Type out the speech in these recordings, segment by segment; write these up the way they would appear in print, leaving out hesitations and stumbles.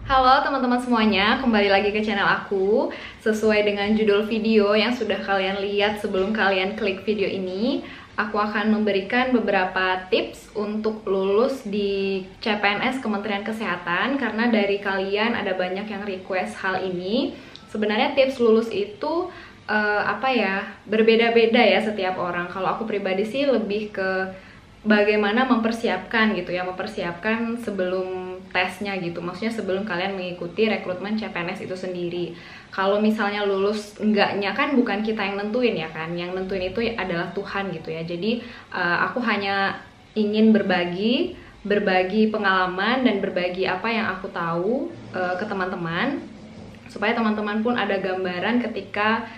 Halo teman-teman semuanya, kembali lagi ke channel aku. Sesuai dengan judul video yang sudah kalian lihat sebelum kalian klik video ini, aku akan memberikan beberapa tips untuk lulus di CPNS Kementerian Kesehatan. Karena dari kalian ada banyak yang request hal ini. Sebenarnya tips lulus itu berbeda-beda ya setiap orang. Kalau aku pribadi sih lebih ke bagaimana mempersiapkan gitu ya, mempersiapkan sebelum tesnya gitu, maksudnya sebelum kalian mengikuti rekrutmen CPNS itu sendiri. Kalau misalnya lulus enggaknya kan bukan kita yang nentuin ya kan, yang nentuin itu adalah Tuhan gitu ya. Jadi aku hanya ingin berbagi pengalaman dan berbagi apa yang aku tahu ke teman-teman, supaya teman-teman pun ada gambaran ketika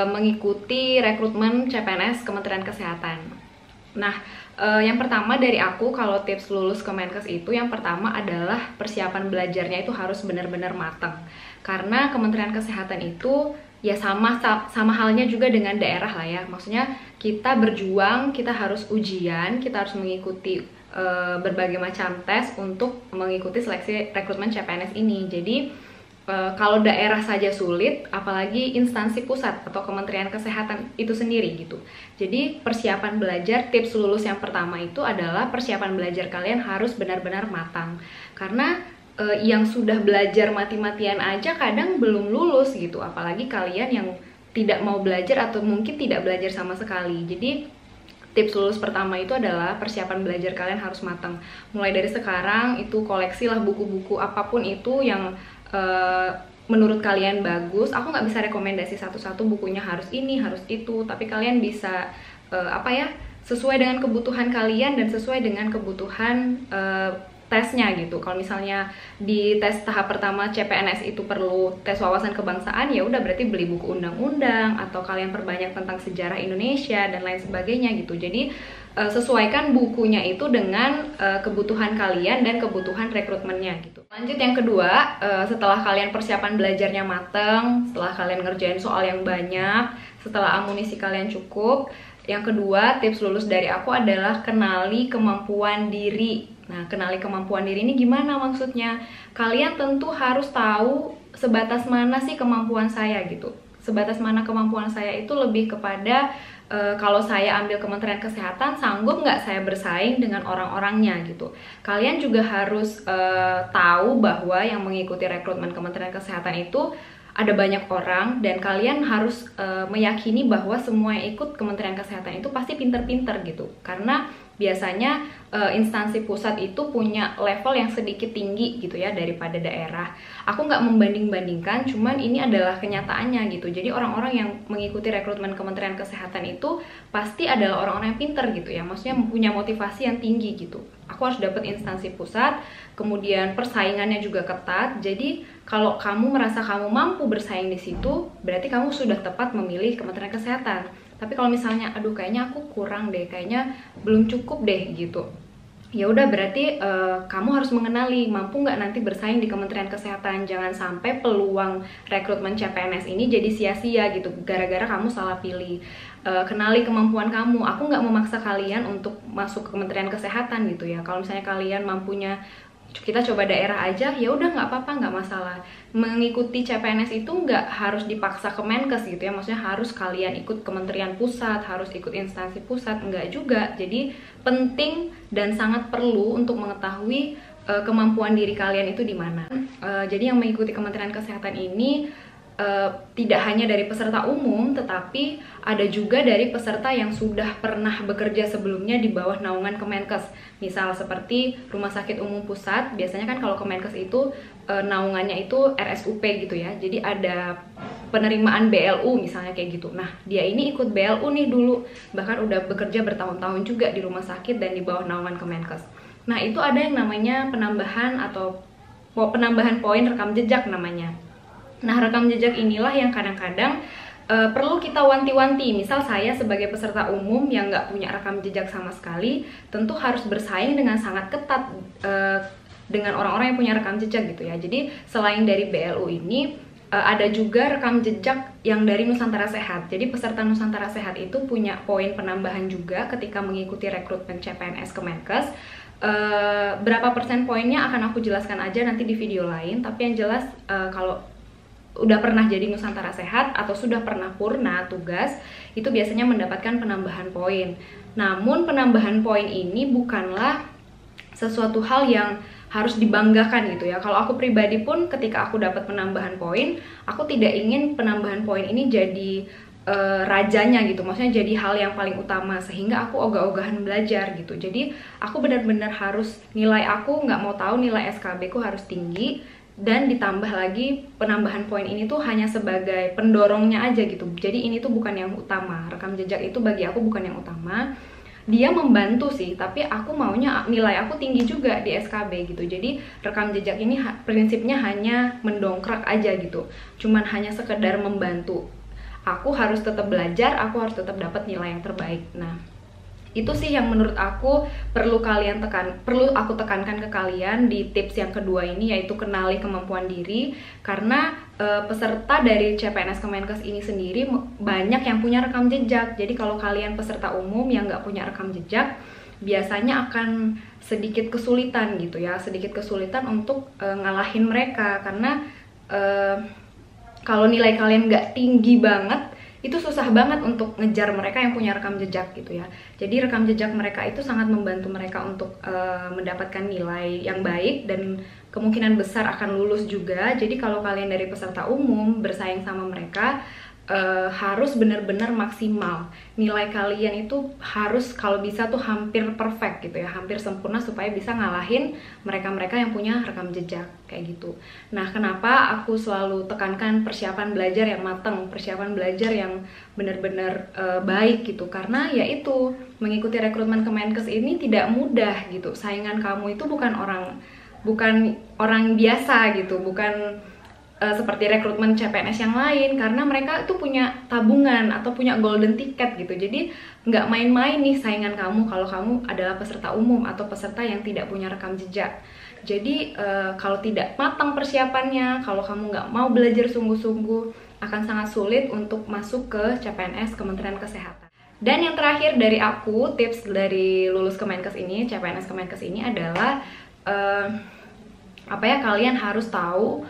mengikuti rekrutmen CPNS Kementerian Kesehatan. Nah, yang pertama dari aku, kalau tips lulus Kemenkes itu, yang pertama adalah persiapan belajarnya itu harus benar-benar matang. Karena Kementerian Kesehatan itu ya sama halnya juga dengan daerah lah ya. Maksudnya kita berjuang, kita harus ujian, kita harus mengikuti berbagai macam tes untuk mengikuti seleksi rekrutmen CPNS ini. Jadi kalau daerah saja sulit, apalagi instansi pusat atau Kementerian Kesehatan itu sendiri gitu. Jadi persiapan belajar, tips lulus yang pertama itu adalah persiapan belajar kalian harus benar-benar matang. Karena yang sudah belajar mati-matian aja kadang belum lulus gitu, apalagi kalian yang tidak mau belajar atau mungkin tidak belajar sama sekali. Jadi tips lulus pertama itu adalah persiapan belajar kalian harus matang. Mulai dari sekarang itu koleksilah buku-buku apapun itu yang menurut kalian bagus. Aku nggak bisa rekomendasi satu-satu bukunya harus ini, harus itu, tapi kalian bisa sesuai dengan kebutuhan kalian dan sesuai dengan kebutuhan tesnya gitu. Kalau misalnya di tes tahap pertama CPNS itu perlu tes wawasan kebangsaan, ya udah berarti beli buku undang-undang atau kalian perbanyak tentang sejarah Indonesia dan lain sebagainya gitu. Jadi sesuaikan bukunya itu dengan kebutuhan kalian dan kebutuhan rekrutmennya gitu. Lanjut yang kedua, setelah kalian persiapan belajarnya mateng, setelah kalian ngerjain soal yang banyak, setelah amunisi kalian cukup, yang kedua tips lulus dari aku adalah kenali kemampuan diri. Nah, kenali kemampuan diri ini gimana maksudnya? Kalian tentu harus tahu sebatas mana sih kemampuan saya gitu. Sebatas mana kemampuan saya itu lebih kepada kalau saya ambil Kementerian Kesehatan, sanggup nggak saya bersaing dengan orang-orangnya gitu. Kalian juga harus tahu bahwa yang mengikuti rekrutmen Kementerian Kesehatan itu ada banyak orang, dan kalian harus meyakini bahwa semua yang ikut Kementerian Kesehatan itu pasti pinter-pinter gitu. Karena biasanya instansi pusat itu punya level yang sedikit tinggi gitu ya daripada daerah. Aku nggak membanding-bandingkan, cuman ini adalah kenyataannya gitu. Jadi orang-orang yang mengikuti rekrutmen Kementerian Kesehatan itu pasti adalah orang-orang yang pinter gitu ya. Maksudnya punya motivasi yang tinggi gitu. Aku harus dapat instansi pusat, kemudian persaingannya juga ketat. Jadi kalau kamu merasa kamu mampu bersaing di situ, berarti kamu sudah tepat memilih Kementerian Kesehatan. Tapi kalau misalnya, aduh kayaknya aku kurang deh, kayaknya belum cukup deh gitu, ya udah berarti kamu harus mengenali mampu nggak nanti bersaing di Kementerian Kesehatan. Jangan sampai peluang rekrutmen CPNS ini jadi sia-sia gitu gara-gara kamu salah pilih. Kenali kemampuan kamu. Aku nggak memaksa kalian untuk masuk ke Kementerian Kesehatan gitu ya. Kalau misalnya kalian mampunya kita coba daerah aja, ya udah nggak apa-apa, nggak masalah. Mengikuti CPNS itu nggak harus dipaksa ke Menkes gitu ya, maksudnya harus kalian ikut kementerian pusat, harus ikut instansi pusat, nggak juga. Jadi penting dan sangat perlu untuk mengetahui kemampuan diri kalian itu di mana. Jadi yang mengikuti Kementerian Kesehatan ini tidak hanya dari peserta umum, tetapi ada juga dari peserta yang sudah pernah bekerja sebelumnya di bawah naungan Kemenkes. Misal seperti Rumah Sakit Umum Pusat, biasanya kan kalau Kemenkes itu naungannya itu RSUP gitu ya. Jadi ada penerimaan BLU misalnya kayak gitu. Nah, dia ini ikut BLU nih dulu, bahkan udah bekerja bertahun-tahun juga di rumah sakit dan di bawah naungan Kemenkes. Nah, itu ada yang namanya penambahan atau penambahan poin rekam jejak namanya. Nah, rekam jejak inilah yang kadang-kadang perlu kita wanti-wanti. Misal saya sebagai peserta umum yang nggak punya rekam jejak sama sekali, tentu harus bersaing dengan sangat ketat dengan orang-orang yang punya rekam jejak gitu ya. Jadi selain dari BLU ini, ada juga rekam jejak yang dari Nusantara Sehat. Jadi peserta Nusantara Sehat itu punya poin penambahan juga ketika mengikuti rekrutmen CPNS Kemenkes. Berapa persen poinnya akan aku jelaskan aja nanti di video lain. Tapi yang jelas kalau udah pernah jadi Nusantara Sehat atau sudah pernah purna tugas, itu biasanya mendapatkan penambahan poin. Namun penambahan poin ini bukanlah sesuatu hal yang harus dibanggakan gitu ya. Kalau aku pribadi pun ketika aku dapat penambahan poin, aku tidak ingin penambahan poin ini jadi rajanya gitu, maksudnya jadi hal yang paling utama sehingga aku ogah-ogahan belajar gitu. Jadi aku benar-benar harus, nilai aku nggak mau tahu, nilai SKB ku harus tinggi, dan ditambah lagi penambahan poin ini tuh hanya sebagai pendorongnya aja gitu. Jadi ini tuh bukan yang utama, rekam jejak itu bagi aku bukan yang utama. Dia membantu sih, tapi aku maunya nilai aku tinggi juga di SKB gitu. Jadi rekam jejak ini prinsipnya hanya mendongkrak aja gitu, cuman hanya sekedar membantu. Aku harus tetap belajar, aku harus tetap dapat nilai yang terbaik. Nah, itu sih yang menurut aku perlu aku tekankan ke kalian di tips yang kedua ini, yaitu kenali kemampuan diri. Karena peserta dari CPNS Kemenkes ini sendiri banyak yang punya rekam jejak. Jadi kalau kalian peserta umum yang nggak punya rekam jejak, biasanya akan sedikit kesulitan gitu ya, sedikit kesulitan untuk ngalahin mereka. Karena kalau nilai kalian nggak tinggi banget, itu susah banget untuk ngejar mereka yang punya rekam jejak gitu ya. Jadi rekam jejak mereka itu sangat membantu mereka untuk mendapatkan nilai yang baik dan kemungkinan besar akan lulus juga. Jadi kalau kalian dari peserta umum bersaing sama mereka, harus benar-benar maksimal. Nilai kalian itu harus kalau bisa tuh hampir perfect gitu ya, hampir sempurna supaya bisa ngalahin mereka-mereka yang punya rekam jejak kayak gitu. Nah, kenapa aku selalu tekankan persiapan belajar yang matang, persiapan belajar yang benar-benar baik gitu? Karena ya itu, mengikuti rekrutmen Kemenkes ini tidak mudah gitu. Saingan kamu itu bukan orang biasa gitu, bukan seperti rekrutmen CPNS yang lain, karena mereka itu punya tabungan atau punya golden ticket gitu. Jadi nggak main-main nih saingan kamu kalau kamu adalah peserta umum atau peserta yang tidak punya rekam jejak. Jadi kalau tidak matang persiapannya, kalau kamu nggak mau belajar sungguh-sungguh, akan sangat sulit untuk masuk ke CPNS Kementerian Kesehatan. Dan yang terakhir dari aku, tips dari lulus Kemenkes ini, CPNS Kemenkes ini adalah kalian harus tahu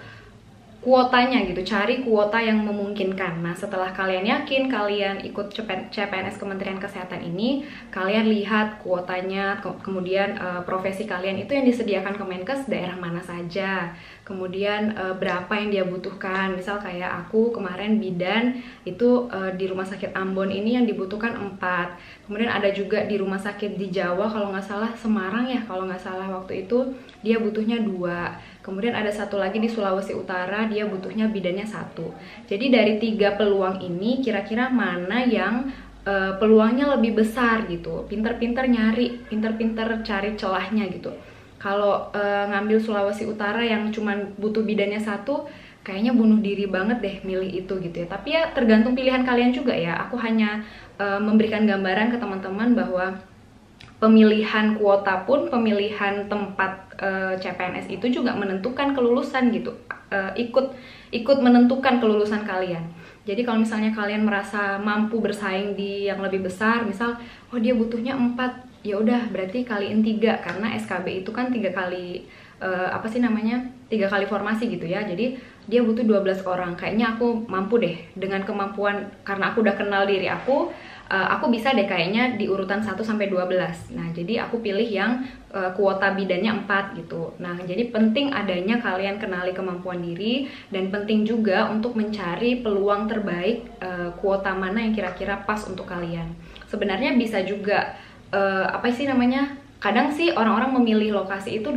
kuotanya gitu, cari kuota yang memungkinkan. Nah, setelah kalian yakin kalian ikut CPNS Kementerian Kesehatan ini, kalian lihat kuotanya, kemudian profesi kalian itu yang disediakan Kemenkes daerah mana saja, kemudian berapa yang dia butuhkan. Misal kayak aku kemarin bidan itu di Rumah Sakit Ambon ini yang dibutuhkan 4. Kemudian ada juga di rumah sakit di Jawa, kalau nggak salah Semarang ya, kalau nggak salah waktu itu dia butuhnya 2. Kemudian ada satu lagi di Sulawesi Utara, dia butuhnya bidannya 1. Jadi dari 3 peluang ini kira-kira mana yang peluangnya lebih besar gitu. Pinter-pinter nyari, pinter-pinter cari celahnya gitu. Kalau ngambil Sulawesi Utara yang cuman butuh bidannya 1, kayaknya bunuh diri banget deh milih itu gitu ya. Tapi ya tergantung pilihan kalian juga ya. Aku hanya memberikan gambaran ke teman-teman bahwa pemilihan kuota pun, pemilihan tempat CPNS itu juga menentukan kelulusan gitu, ikut menentukan kelulusan kalian. Jadi kalau misalnya kalian merasa mampu bersaing di yang lebih besar, misal oh dia butuhnya 4, ya udah berarti kaliin 3, karena SKB itu kan 3 kali 3 kali formasi gitu ya. Jadi dia butuh 12 orang. Kayaknya aku mampu deh dengan kemampuan, karena aku udah kenal diri aku bisa deh kayaknya di urutan 1 sampai 12. Nah, jadi aku pilih yang kuota bidannya 4 gitu. Nah, jadi penting adanya kalian kenali kemampuan diri, dan penting juga untuk mencari peluang terbaik, kuota mana yang kira-kira pas untuk kalian. Sebenarnya bisa juga kadang sih orang-orang memilih lokasi itu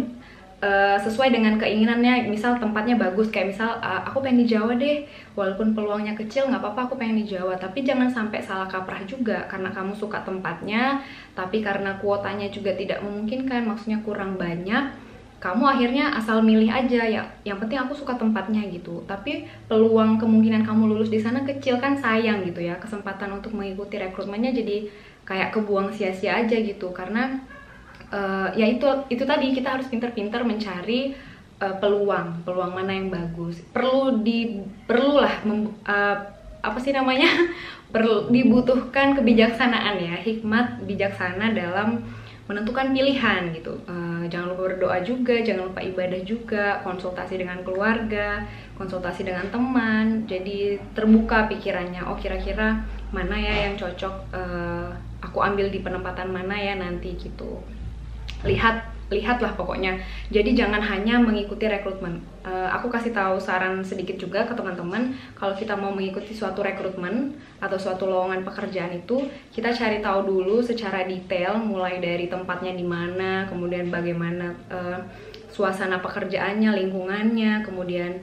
sesuai dengan keinginannya. Misal tempatnya bagus, kayak misal aku pengen di Jawa deh, walaupun peluangnya kecil nggak apa-apa, aku pengen di Jawa. Tapi jangan sampai salah kaprah juga, karena kamu suka tempatnya tapi karena kuotanya juga tidak memungkinkan, maksudnya kurang banyak, kamu akhirnya asal milih aja ya, yang penting aku suka tempatnya gitu. Tapi peluang kemungkinan kamu lulus di sana kecil, kan sayang gitu ya, kesempatan untuk mengikuti rekrutmennya jadi kayak kebuang sia-sia aja gitu. Karena ya itu tadi, kita harus pinter-pinter mencari peluang mana yang bagus. Dibutuhkan kebijaksanaan ya, hikmat bijaksana dalam menentukan pilihan gitu. Jangan lupa berdoa juga, jangan lupa ibadah juga, konsultasi dengan keluarga, konsultasi dengan teman. Jadi terbuka pikirannya, oh kira-kira mana ya yang cocok aku ambil di penempatan mana ya nanti gitu. Lihatlah pokoknya. Jadi jangan hanya mengikuti rekrutmen. Aku kasih tahu saran sedikit juga ke teman-teman, kalau kita mau mengikuti suatu rekrutmen atau suatu lowongan pekerjaan itu, kita cari tahu dulu secara detail, mulai dari tempatnya di mana, kemudian bagaimana suasana pekerjaannya, lingkungannya, kemudian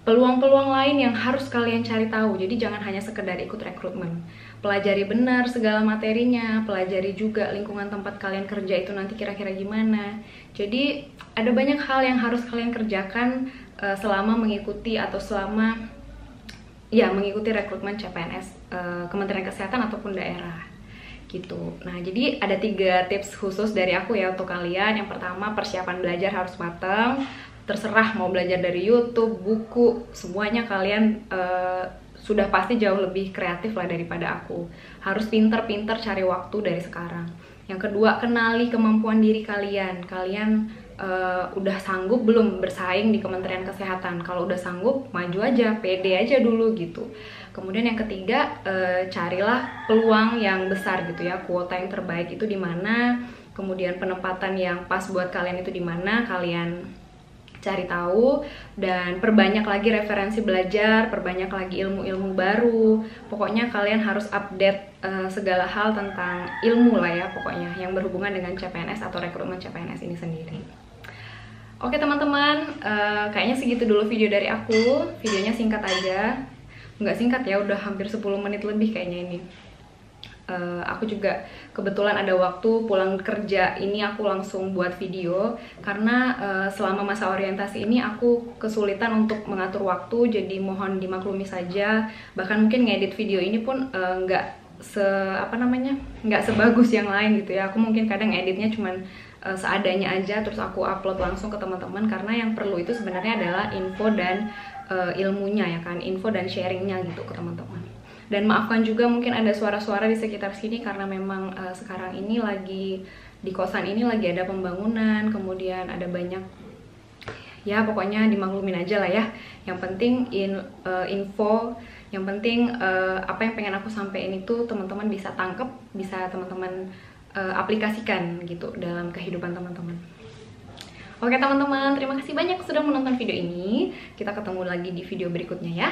peluang-peluang lain yang harus kalian cari tahu. Jadi jangan hanya sekedar ikut rekrutmen. Pelajari benar segala materinya, pelajari juga lingkungan tempat kalian kerja itu nanti kira-kira gimana. Jadi ada banyak hal yang harus kalian kerjakan selama mengikuti atau selama mengikuti rekrutmen CPNS Kementerian Kesehatan ataupun daerah gitu. Nah, jadi ada 3 tips khusus dari aku ya untuk kalian. Yang pertama, persiapan belajar harus matang. Terserah mau belajar dari YouTube, buku, semuanya kalian sudah pasti jauh lebih kreatif lah daripada aku. Harus pinter-pinter cari waktu dari sekarang. Yang kedua, kenali kemampuan diri kalian. Kalian udah sanggup belum bersaing di Kementerian Kesehatan? Kalau udah sanggup, maju aja, pede aja dulu gitu. Kemudian yang ketiga, carilah peluang yang besar gitu ya. Kuota yang terbaik itu di mana? Kemudian penempatan yang pas buat kalian itu di mana? Kalian cari tahu dan perbanyak lagi referensi belajar, perbanyak lagi ilmu-ilmu baru. Pokoknya kalian harus update segala hal tentang ilmu lah ya, pokoknya yang berhubungan dengan CPNS atau rekrutmen CPNS ini sendiri. Oke teman-teman, kayaknya segitu dulu video dari aku. Videonya singkat aja, nggak singkat ya, udah hampir 10 menit lebih kayaknya ini. Aku juga kebetulan ada waktu pulang kerja ini aku langsung buat video karena selama masa orientasi ini aku kesulitan untuk mengatur waktu, jadi mohon dimaklumi saja. Bahkan mungkin ngedit video ini pun nggak sebagus yang lain gitu ya. Aku mungkin kadang editnya cuman seadanya aja, terus aku upload langsung ke teman-teman, karena yang perlu itu sebenarnya adalah info dan ilmunya ya kan, info dan sharingnya gitu ke teman-teman. Dan maafkan juga mungkin ada suara-suara di sekitar sini karena memang sekarang ini lagi di kosan ini lagi ada pembangunan, kemudian ada banyak ya, pokoknya dimaklumin aja lah ya. Yang penting info, yang penting apa yang pengen aku sampaikan itu teman-teman bisa tangkep, bisa teman-teman aplikasikan gitu dalam kehidupan teman-teman. Oke teman-teman, terima kasih banyak sudah menonton video ini. Kita ketemu lagi di video berikutnya ya.